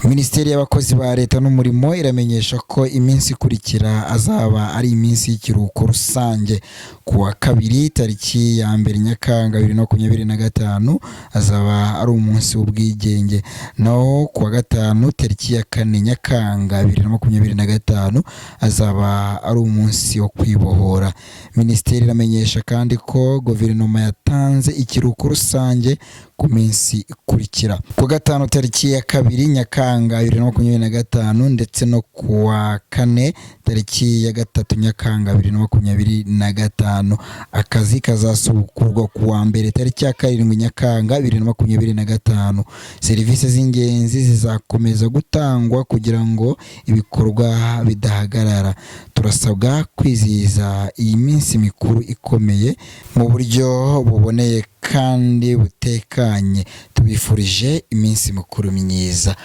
Minisiteri y'abakozi ba leta n'umurimo iramenyesha ko iminsi ikurikira azaba ari iminsi y'ikiruhuko rusange. Ku wa kabiri tariki ya 1 Nyakanga 2025 azaba ari umunsi w'ubwigenge, naho ku wa gatanu tariki ya 4 Nyakanga 2025 azaba ari umunsi wo kwibohora. Minisiteri iramenyesha kandi ko guverinoma yatanze ikiruhuko rusange ku minsi ikurikira: ku wa gatanu tariki ya 2 Nyakanga 2025 ndetse no ku wa kane tariki ya 3 Nyakanga 2025. Akazi kazasubukurwa ku wa mbere tariki ya 7 Nyakanga 2025. Serivisi z'ingenzi zizakomeza gutangwa kugira ngo ibikorwa bidahagarara. Turasabwa kwizihiza iyi minsi mikuru ikomeye mu buryo buboneye kandi butekanye. Tubifurije iminsi mikuru myiza.